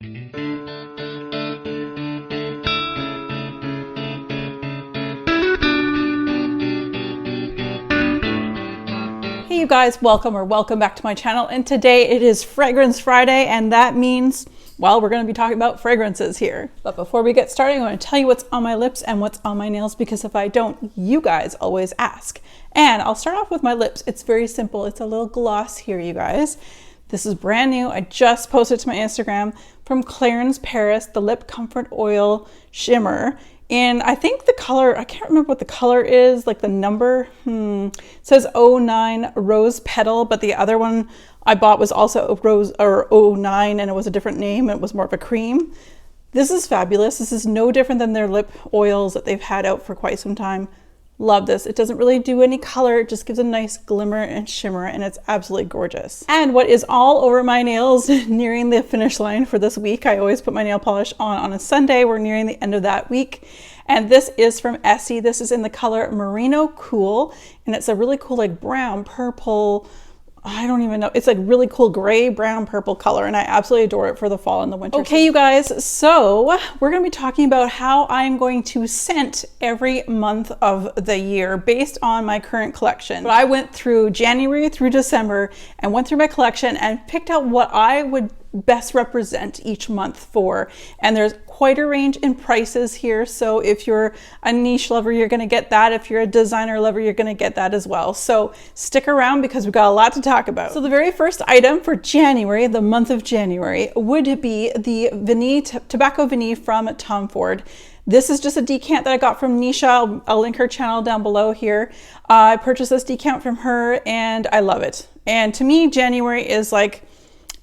Hey you guys, welcome back to my channel, and today it is Fragrance Friday, and that means, well, we're going to be talking about fragrances here. But before we get started, I'm going to tell you what's on my lips and what's on my nails, because if I don't, you guys always ask. And I'll start off with my lips. It's very simple. It's a little gloss here, you guys. This is brand new. I just posted to my Instagram from Clarins Paris, the Lip Comfort Oil Shimmer. And I think the color, I can't remember what the color is, like the number. It says 09 Rose Petal, but the other one I bought was also Rose or 09, and it was a different name. It was more of a cream. This is fabulous. This is no different than their lip oils that they've had out for quite some time. Love this. It doesn't really do any color. It just gives a nice glimmer and shimmer, and it's absolutely gorgeous. And what is all over my nails, nearing the finish line for this week. I always put my nail polish on a Sunday. We're nearing the end of that week. And this is from Essie. This is in the color Merino Cool, and it's a really cool like brown, purple, I don't even know. It's like really cool gray, brown, purple color, and I absolutely adore it for the fall and the winter. Okay, you guys, so we're going to be talking about how I'm going to scent every month of the year based on my current collection. But I went through January through December and went through my collection and picked out what I would best represent each month for, and there's quite a range in prices here. So if you're a niche lover, you're going to get that. If you're a designer lover, you're going to get that as well. So stick around because we've got a lot to talk about. So the very first item for January, the month of January, would be the Tobacco Vanille from Tom Ford. This is just a decant that I got from Nisha. I'll link her channel down below here. I purchased this decant from her and I love it. And to me, January is like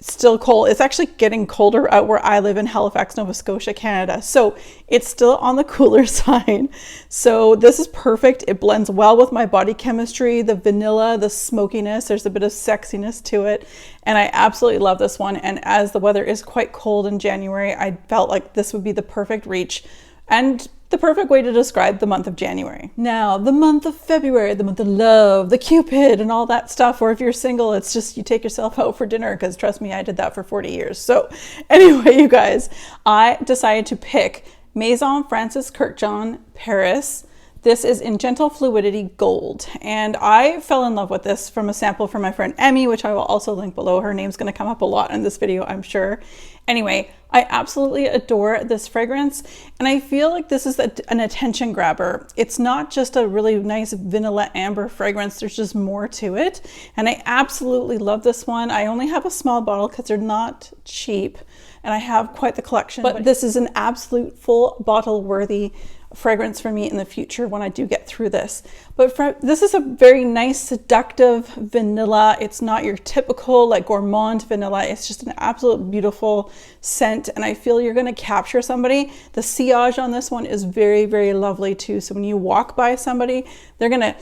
still cold. It's actually getting colder out where I live in Halifax, Nova Scotia, Canada. So it's still on the cooler side. So this is perfect. It blends well with my body chemistry, the vanilla, the smokiness. There's a bit of sexiness to it. And I absolutely love this one. And as the weather is quite cold in January, I felt like this would be the perfect reach and the perfect way to describe the month of January. Now, the month of February, the month of love, the Cupid and all that stuff, or if you're single, it's just you take yourself out for dinner, because trust me, I did that for 40 years. So anyway, you guys, I decided to pick Maison Francis Kurkdjian Paris. This is in Gentle Fluidity Gold, and I fell in love with this from a sample from my friend Emmy, which I will also link below. Her name's going to come up a lot in this video, I'm sure. Anyway, I absolutely adore this fragrance, and I feel like this is an attention grabber. It's not just a really nice vanilla amber fragrance, there's just more to it, and I absolutely love this one. I only have a small bottle because they're not cheap, and I have quite the collection, but this is an absolute full bottle worthy fragrance for me in the future when I do get through this. But this is a very nice, seductive vanilla. It's not your typical like gourmand vanilla. It's just an absolute beautiful scent, and I feel you're going to capture somebody. The sillage on this one is very, very lovely too. So when you walk by somebody, they're gonna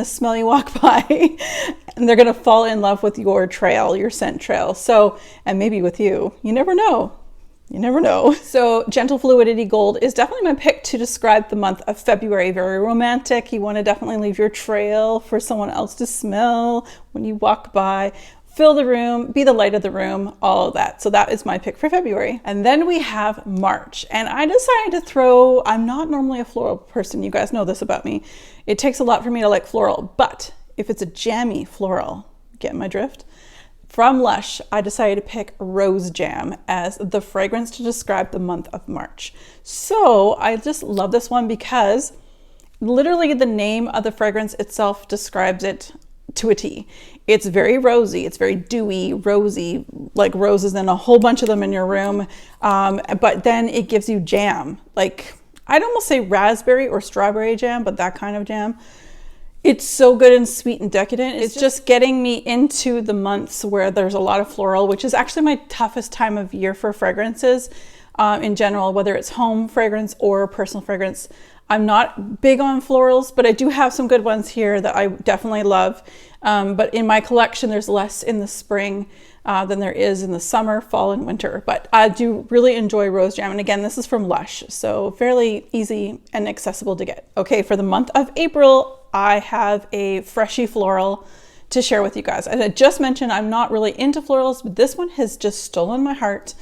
smell you walk by and they're gonna fall in love with your trail, your scent trail. So, and maybe with you, you never know. You never know. So Gentle Fluidity Gold is definitely my pick to describe the month of February. Very romantic. You want to definitely leave your trail for someone else to smell when you walk by. Fill the room, be the light of the room, all of that. So that is my pick for February. And then we have March. And I decided to throw, I'm not normally a floral person. You guys know this about me. It takes a lot for me to like floral. But if it's a jammy floral, get my drift? From Lush, I decided to pick Rose Jam as the fragrance to describe the month of March. So I just love this one because literally the name of the fragrance itself describes it to a T. It's very rosy. It's very dewy, rosy, like roses and a whole bunch of them in your room. But then it gives you jam. Like, I'd almost say raspberry or strawberry jam, but that kind of jam. It's so good and sweet and decadent. It's just getting me into the months where there's a lot of floral, which is actually my toughest time of year for fragrances in general, whether it's home fragrance or personal fragrance. I'm not big on florals, but I do have some good ones here that I definitely love. But in my collection, there's less in the spring than there is in the summer, fall, and winter. But I do really enjoy Rose Jam. And again, this is from Lush, so fairly easy and accessible to get. Okay, for the month of April, I have a freshy floral to share with you guys. And I just mentioned I'm not really into florals, but this one has just stolen my heart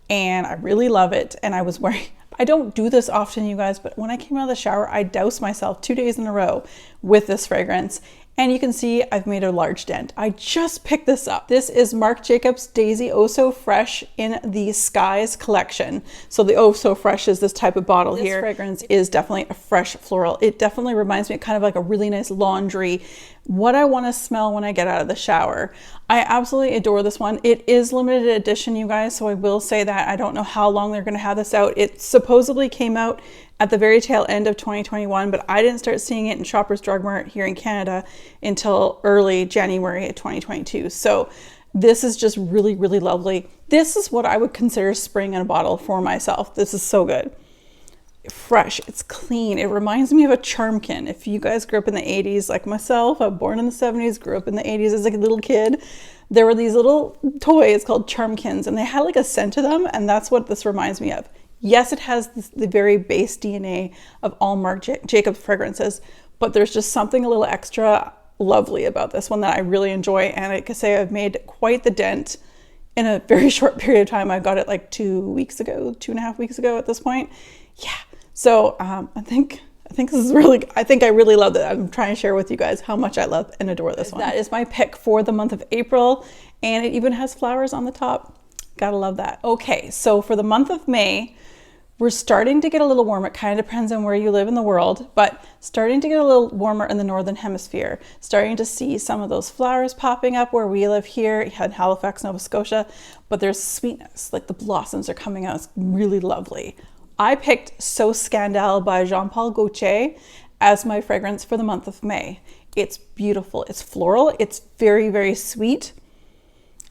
and I really love it. And I was wearing, I don't do this often, you guys, but when I came out of the shower, I doused myself 2 days in a row with this fragrance. And you can see I've made a large dent. I just picked this up. This is Marc Jacobs Daisy Oh So Fresh in the Skies collection. So the Oh So Fresh is this type of bottle here. This fragrance is definitely a fresh floral. It definitely reminds me of kind of like a really nice laundry, what I want to smell when I get out of the shower. I absolutely adore this one. It is limited edition, you guys, so I will say that. I don't know how long they're going to have this out. It supposedly came out at the very tail end of 2021, but I didn't start seeing it in Shoppers Drug Mart here in Canada until early January of 2022. So this is just really, really lovely. This is what I would consider spring in a bottle for myself. This is so good. Fresh, it's clean. It reminds me of a Charmkin. If you guys grew up in the 80s like myself, I'm born in the 70s, grew up in the 80s as a little kid, there were these little toys called Charmkins and they had like a scent to them, and that's what this reminds me of. Yes, it has the very base DNA of all Marc Jacobs fragrances, but there's just something a little extra lovely about this one that I really enjoy. And I can say I've made quite the dent in a very short period of time. I got it like 2 weeks ago, 2.5 weeks ago at this point. Yeah. So I think this is really, I really love it. I'm trying to share with you guys how much I love and adore this one. That is my pick for the month of April. And it even has flowers on the top. Gotta love that. Okay. So for the month of May, we're starting to get a little warmer. It kind of depends on where you live in the world, but starting to get a little warmer in the Northern Hemisphere. Starting to see some of those flowers popping up where we live here in Halifax, Nova Scotia, but there's sweetness, like the blossoms are coming out. It's really lovely. I picked So Scandale by Jean-Paul Gaultier as my fragrance for the month of May. It's beautiful. It's floral. It's very, very sweet.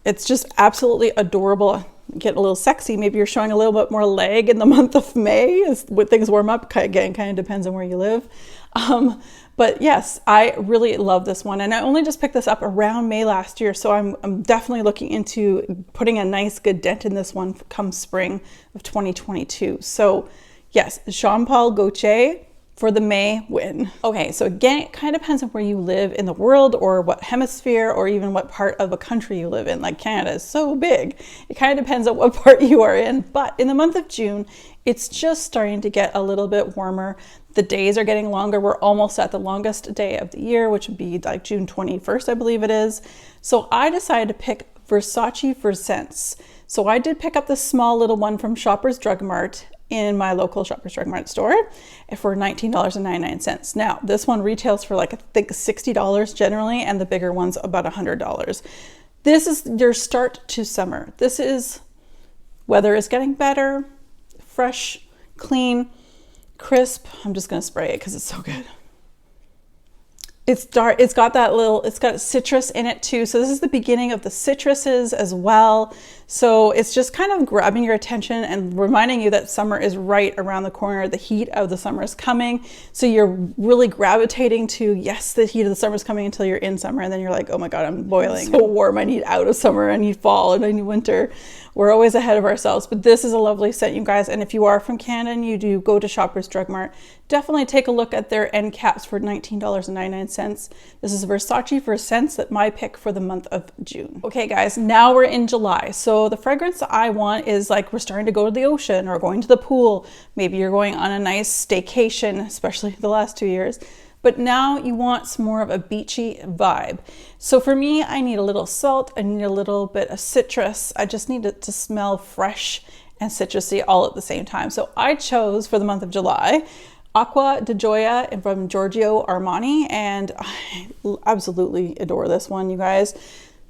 It's just absolutely adorable. Get a little sexy. Maybe you're showing a little bit more leg in the month of May as when things warm up. Again, kind of depends on where you live. But yes, I really love this one. And I only just picked this up around May last year. So I'm definitely looking into putting a nice good dent in this one come spring of 2022. So yes, Jean-Paul Gaultier for the May win. Okay, so again, it kind of depends on where you live in the world or what hemisphere or even what part of a country you live in. Like Canada is so big. It kind of depends on what part you are in. But in the month of June, it's just starting to get a little bit warmer. The days are getting longer. We're almost at the longest day of the year, which would be like June 21st, I believe it is. So I decided to pick Versace for Scents. So I did pick up this small little one from Shoppers Drug Mart in my local Shoppers Drug Mart store for $19.99. Now, this one retails for like, I think $60 generally, and the bigger one's about $100. This is your start to summer. This is, weather is getting better, fresh, clean, crisp. I'm just gonna spray it because it's so good. It's dark, it's got that little, it's got citrus in it too. So this is the beginning of the citruses as well. So it's just kind of grabbing your attention and reminding you that summer is right around the corner. The heat of the summer is coming. So you're really gravitating to, yes, the heat of the summer is coming until you're in summer. And then you're like, oh my God, I'm boiling. It's so warm. I need out of summer. I need fall and I need winter. We're always ahead of ourselves, but this is a lovely scent, you guys. And if you are from Canada and you do go to Shoppers Drug Mart, definitely take a look at their end caps for $19.99. This is Versace for Scents, that my pick for the month of June. Okay guys, now we're in July. So the fragrance I want is like, we're starting to go to the ocean or going to the pool. Maybe you're going on a nice staycation, especially the last 2 years. But now you want some more of a beachy vibe. So for me, I need a little salt. I need a little bit of citrus. I just need it to smell fresh and citrusy all at the same time. So I chose for the month of July, Acqua di Gioia from Giorgio Armani. And I absolutely adore this one, you guys.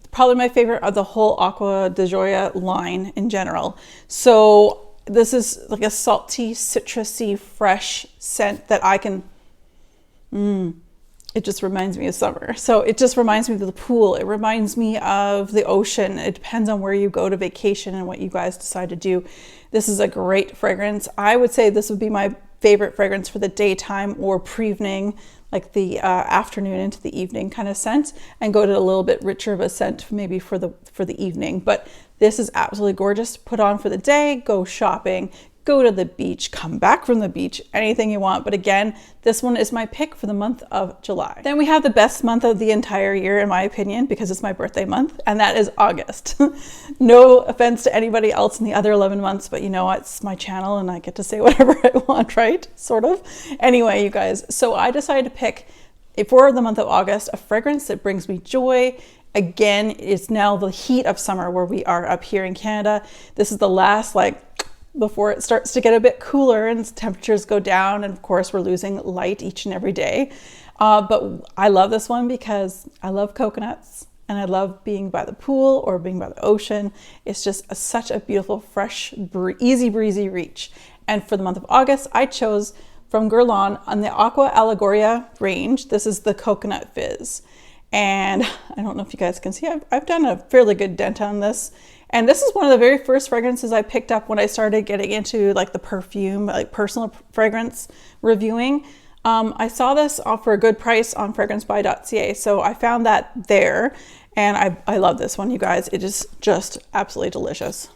Probably my favorite of the whole Acqua di Gioia line in general. So this is like a salty, citrusy, fresh scent that I can, it just reminds me of summer. So it just reminds me of the pool. It reminds me of the ocean. It depends on where you go to vacation and what you guys decide to do. This is a great fragrance. I would say this would be my favorite fragrance for the daytime or pre-evening, like the afternoon into the evening kind of scent, and go to a little bit richer of a scent maybe for the evening. But this is absolutely gorgeous to put on for the day, go shopping, go to the beach, come back from the beach, anything you want. But again, this one is my pick for the month of July. Then we have the best month of the entire year, in my opinion, because it's my birthday month, and that is August. No offense to anybody else in the other 11 months, but you know what? It's my channel and I get to say whatever I want, right? Sort of. Anyway, you guys, so I decided to pick for the month of August a fragrance that brings me joy. Again, it's now the heat of summer where we are up here in Canada. This is the last, before it starts to get a bit cooler and temperatures go down, and of course we're losing light each and every day. But I love this one because I love coconuts and I love being by the pool or being by the ocean. It's just such a beautiful, fresh, easy breezy reach. And for the month of August, I chose from Guerlain on the Aqua Allegoria range. This is the Coconut Fizz. And I don't know if you guys can see, I've done a fairly good dent on this. And this is one of the very first fragrances I picked up when I started getting into the perfume, personal fragrance reviewing. I saw this for a good price on fragrancebuy.ca. So I found that there, and I love this one, you guys. It is just absolutely delicious.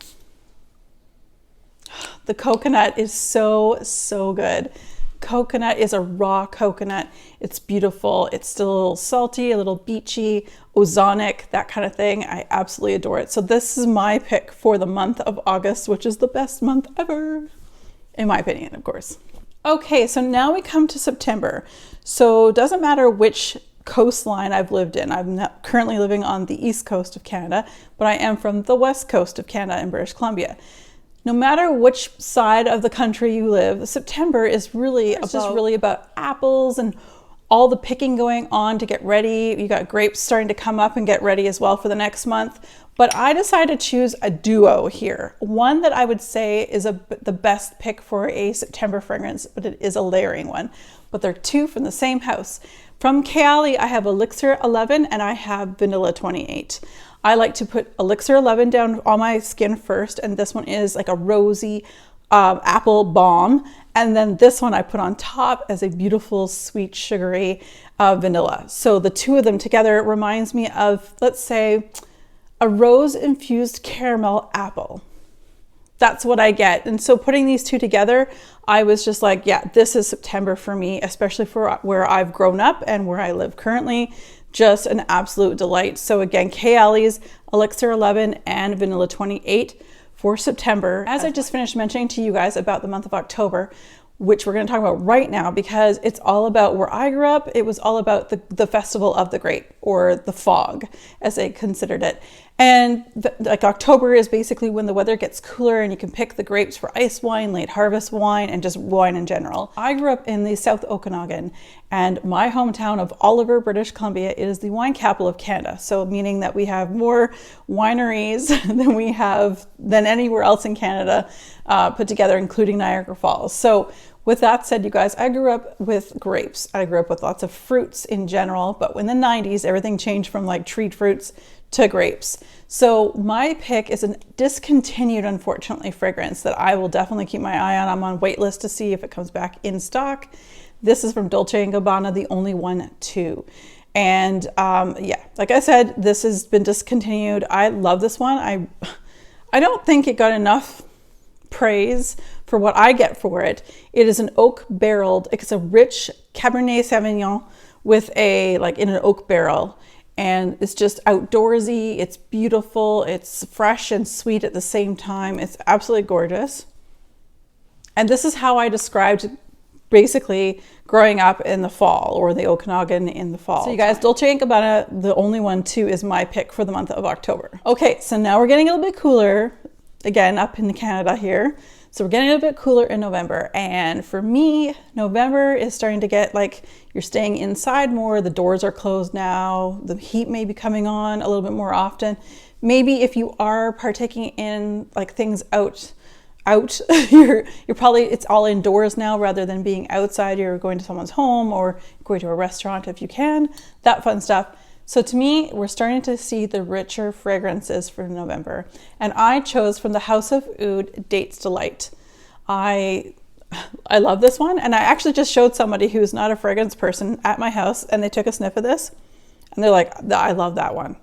The coconut is so, so good. Coconut is a raw coconut. It's beautiful. It's still a little salty, a little beachy, ozonic, that kind of thing. I absolutely adore it. So this is my pick for the month of August, which is the best month ever, in my opinion, of course. Okay, so now we come to September. So it doesn't matter which coastline I've lived in. I'm not currently living on the east coast of Canada, but I am from the west coast of Canada in British Columbia. No matter which side of the country you live, September is really about apples and all the picking going on to get ready. You got grapes starting to come up and get ready as well for the next month. But I decided to choose a duo here. One that I would say is the best pick for a September fragrance, but it is a layering one. But they're two from the same house. From Kayali, I have Elixir 11 and I have Vanilla 28. I like to put Elixir 11 down on my skin first, and this one is like a rosy apple balm. And then this one I put on top as a beautiful, sweet, sugary vanilla. So the two of them together reminds me of, let's say, a rose-infused caramel apple. That's what I get. And so putting these two together, I was just like, yeah, this is September for me, especially for where I've grown up and where I live currently. Just an absolute delight. So again, Kayali's Elixir 11 and Vanilla 28 for September. As I just finished mentioning to you guys about the month of October, which we're going to talk about right now because it's all about where I grew up. It was all about the festival of the grape, or the fog as they considered it. And October is basically when the weather gets cooler and you can pick the grapes for ice wine, late harvest wine, and just wine in general. I grew up in the South Okanagan, and my hometown of Oliver, British Columbia is the wine capital of Canada. So meaning that we have more wineries than anywhere else in Canada put together, including Niagara Falls. So with that said, you guys, I grew up with grapes. I grew up with lots of fruits in general, but in the 90s, everything changed from treed fruits to grapes. So my pick is a discontinued, unfortunately, fragrance that I will definitely keep my eye on. I'm on wait list to see if it comes back in stock. This is from Dolce & Gabbana, the only one too. And yeah, like I said, this has been discontinued. I love this one. I don't think it got enough praise for what I get for it. It is an oak barreled, it's a rich Cabernet Sauvignon with in an oak barrel. And it's just outdoorsy, it's beautiful, it's fresh and sweet at the same time. It's absolutely gorgeous. And this is how I described basically growing up in the fall, or the Okanagan in the fall. So you guys, Dolce & Gabbana, the only one too, is my pick for the month of October. Okay, so now we're getting a little bit cooler, again, up in Canada here. So we're getting a bit cooler in November. And for me, November is starting to get you're staying inside more. The doors are closed now. The heat may be coming on a little bit more often. Maybe if you are partaking in things out, you're probably, it's all indoors now rather than being outside. You're going to someone's home or going to a restaurant if you can, that fun stuff. So to me, we're starting to see the richer fragrances for November. And I chose from the House of Oud Dates Delight. I love this one. And I actually just showed somebody who's not a fragrance person at my house, and they took a sniff of this and they're like, I love that one.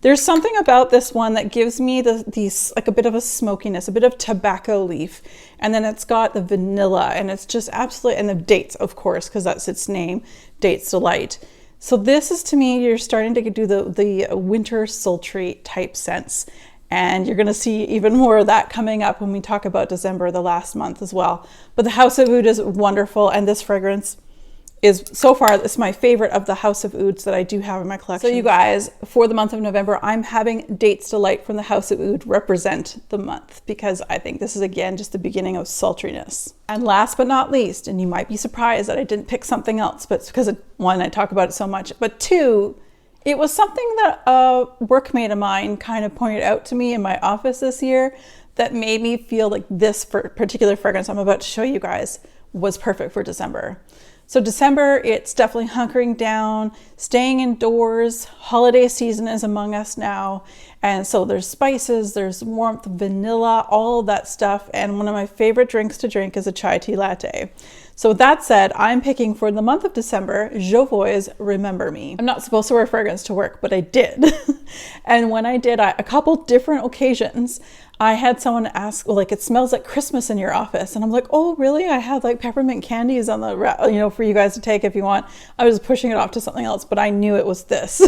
There's something about this one that gives me these like a bit of a smokiness, a bit of tobacco leaf. And then it's got the vanilla, and it's just absolutely, and the dates, of course, because that's its name, Dates Delight. So this is, to me, you're starting to do the winter sultry type scents. And you're going to see even more of that coming up when we talk about December, the last month as well. But the House of Oud is wonderful, and this fragrance is, so far, this is my favorite of the House of Ouds that I do have in my collection. So you guys, for the month of November, I'm having Dates Delight from the House of Oud represent the month, because I think this is, again, just the beginning of sultriness. And last but not least, and you might be surprised that I didn't pick something else, but it's because, one, I talk about it so much, but two, it was something that a workmate of mine kind of pointed out to me in my office this year that made me feel like this particular fragrance I'm about to show you guys was perfect for December. So December, it's definitely hunkering down, staying indoors. Holiday season is among us now. And so there's spices, there's warmth, vanilla, all of that stuff. And one of my favorite drinks to drink is a chai tea latte. So with that said, I'm picking for the month of December, Jovoy's Remember Me. I'm not supposed to wear fragrance to work, but I did. And when I did, a couple different occasions, I had someone ask, well, like, it smells like Christmas in your office. And I'm like, oh, really? I have like peppermint candies on the, you know, for you guys to take if you want. I was pushing it off to something else, but I knew it was this.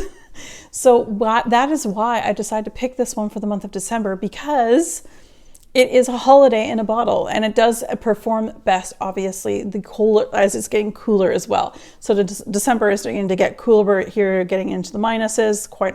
So that is why I decided to pick this one for the month of December, because it is a holiday in a bottle, and it does perform best, obviously, the cooler as it's getting cooler as well. So December is starting to get cooler here, getting into the minuses quite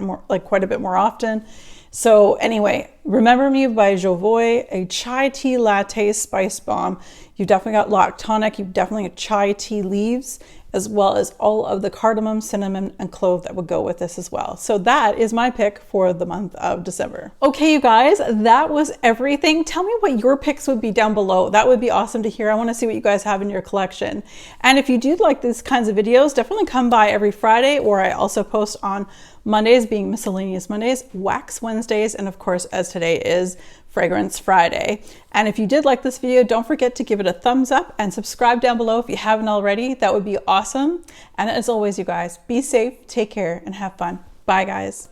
a bit more often. So anyway, Remember Me by Jovoy, a chai tea latte spice bomb. You've definitely got lactonic, you've definitely got chai tea leaves, as well as all of the cardamom, cinnamon, and clove that would go with this as well. So that is my pick for the month of December. Okay, you guys, that was everything. Tell me what your picks would be down below. That would be awesome to hear. I want to see what you guys have in your collection. And if you do like these kinds of videos, definitely come by every Friday, or I also post on Mondays, being Miscellaneous Mondays, Wax Wednesdays, and of course, as today is Fragrance Friday. And if you did like this video, don't forget to give it a thumbs up and subscribe down below if you haven't already. That would be awesome. And as always, you guys, be safe, take care, and have fun. Bye, guys.